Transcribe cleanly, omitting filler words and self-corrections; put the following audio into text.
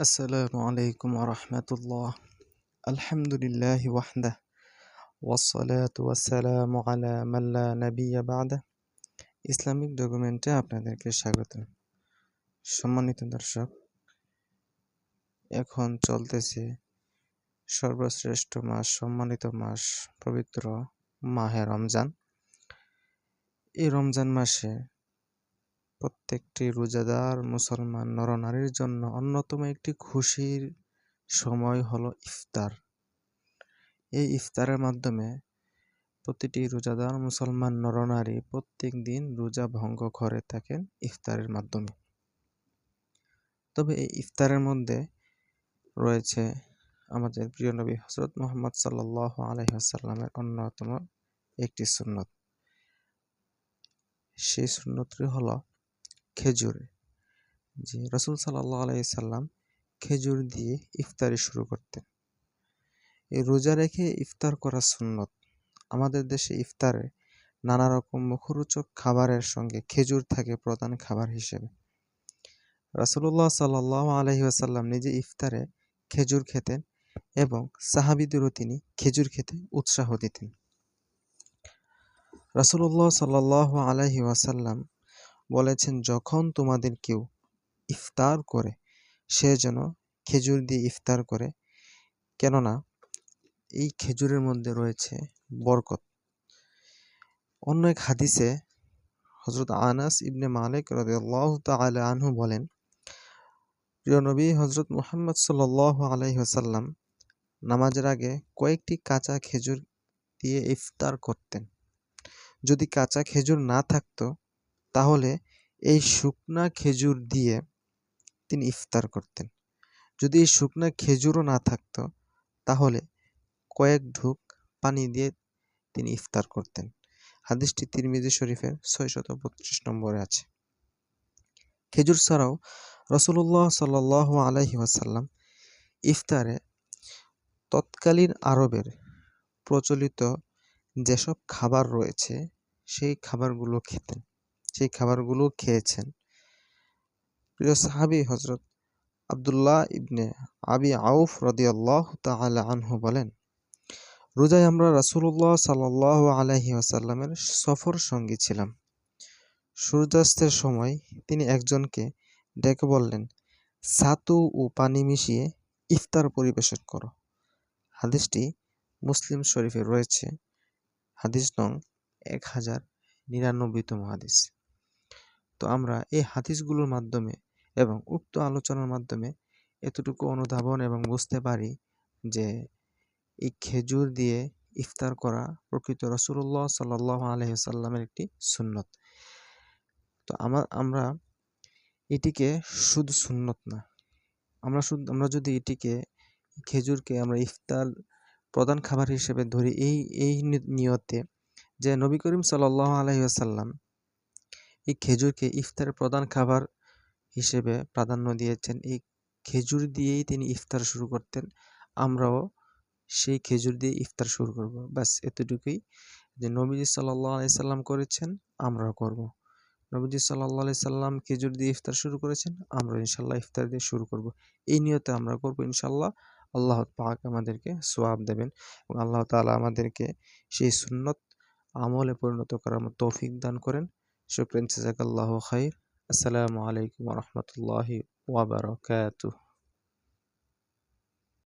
আসসালামু আলাইকুম ওয়া আলহামদুলিল্লাহি ওয়াহদাহ ওয়াসসালাতু ওয়াসসালামু আলা মান লা নাবিয়্যা বা'দাহ। ইসলামিক ডকুমেন্টে আপনাদেরকে স্বাগত। সম্মানিত দর্শক, এখন চলতেছে সর্বশ্রেষ্ঠ মাস, সম্মানিত মাস, পবিত্র মাহে রমজান। এই রমজান মাসে প্রত্যেকটি রোজাদার মুসলমান নরনারীর জন্য অন্যতম একটি খুশির সময় হলো ইফতার। এই ইফতারের মাধ্যমে প্রতিটি রোজাদার মুসলমান নরনারী প্রত্যেক দিন রোজা ভঙ্গ করে থাকেন ইফতারের মাধ্যমে। তবে এই ইফতারের মধ্যে রয়েছে আমাদের প্রিয় নবী হযরত মুহাম্মদ সাল্লাল্লাহু আলাইহি ওয়াসাল্লামের অন্যতম একটি সুন্নত। সেই সুন্নতটি হলো খেজুর। যে রাসূল সাল্লাল্লাহু আলাইহি সাল্লাম খেজুর দিয়ে ইফতারি শুরু করতেন। এই রোজা রেখে ইফতার করা সুন্নত। আমাদের দেশে ইফতারে নানা রকম মুখরোচক খাবারের সঙ্গে খেজুর থাকে প্রধান খাবার হিসেবে। রাসূলুল্লাহ সাল্লাল্লাহু আলাইহি ওয়াসাল্লাম নিজে ইফতারে খেজুর খেতেন এবং সাহাবীদেরও তিনি খেজুর খেতে উৎসাহ দিতেন। রাসূলুল্লাহ সাল্লাল্লাহু আলাইহি ওয়াসাল্লাম বলেছেন, যখন তোমাদের কেউ ইফতার করে সে যেন খেজুর দিয়ে ইফতার করে, কেননা এই খেজুরের মধ্যে রয়েছে বরকত। অন্য এক হাদিসে হযরত আনাস ইবনে মালিক রাদিয়াল্লাহু তাআলা আনহু বলেন, প্রিয় নবী হযরত মুহাম্মদ সাল্লাল্লাহু আলাইহি ওয়াসাল্লাম নামাজের আগে কয়েকটি কাঁচা খেজুর দিয়ে ইফতার করতেন। যদি কাঁচা খেজুর না থাকতো তাহলে এই শুকনা খেজুর দিয়ে তিনি ইফতার করতেন। যদি এই শুকনা খেজুরও না থাকতো তাহলে কয়েক ঢুক পানি দিয়ে তিনি ইফতার করতেন। হাদিসটি তিরমিজি শরীফের ৬৩২ নম্বরে আছে। খেজুর ছাড়াও রাসূলুল্লাহ সাল্লাল্লাহু আলাইহি ওয়াসাল্লাম ইফতারে তৎকালীন আরবের প্রচলিত যেসব খাবার রয়েছে সেই খাবারগুলো খেয়েছেন। প্রিয় সাহাবী হযরত আব্দুল্লাহ ইবনে আবি আউফ রাদিয়াল্লাহু তাআলা আনহু বলেন, রোজায় আমরা রাসূলুল্লাহ সাল্লাল্লাহু আলাইহি ওয়াসাল্লামের সফর সঙ্গী ছিলাম। সূর্যাস্তের সময় তিনি একজনকে ডেকে বললেন, ছাতু ও পানি মিশিয়ে ইফতার পরিবেশন করো। হাদিসটি মুসলিম শরীফে রয়েছে, হাদিস নং 1099তম হাদিস। তো আমরা এই হাদিসগুলোর মাধ্যমে এবং উক্ত আলোচনার মাধ্যমে এতটুকু অনুধাবন এবং বুঝতে পারি যে এই খেজুর দিয়ে ইফতার করা প্রকৃত রাসূলুল্লাহ সাল্লাল্লাহু আলাইহি ওয়াসাল্লামের একটি সুন্নত। তো আমরা এটিকে শুধু সুন্নত না, আমরা যদি এটিকে খেজুরকে আমরা ইফতার প্রধান খাবার হিসেবে ধরি এই নিয়তে যে নবী করিম সাল্লাল্লাহু আলাইহি ওয়াসাল্লাম এই খেজুরকে ইফতারের প্রধান খাবার হিসেবে প্রাধান্য দিয়েছেন। এই খেজুর দিয়েই তিনি ইফতার শুরু করতেন। আমরাও সেই খেজুর দিয়ে ইফতার শুরু করব। ব্যাস এতটুকুই, যে নবীজি সাল্লাল্লাহু আলাইহি সাল্লাম করেছেন আমরাও করব। নবীজি সাল্লাল্লাহু আলাইহি সাল্লাম খেজুর দিয়ে ইফতার শুরু করেছেন, আমরা ইনশাআল্লাহ ইফতার দিয়ে শুরু করব। এই নিয়তে আমরা করব ইনশাআল্লাহ। আল্লাহ পাক আমাদেরকে সওয়াব দেবেন এবং আল্লাহ তাআলা আমাদেরকে সেই সুন্নত আমলে পরিণত করার মতো তৌফিক দান করেন। শুকরান, জাযাকাল্লাহু খাইর। আসসালামু আলাইকুম ওয়া রাহমাতুল্লাহি ওয়া বারাকাতুহু।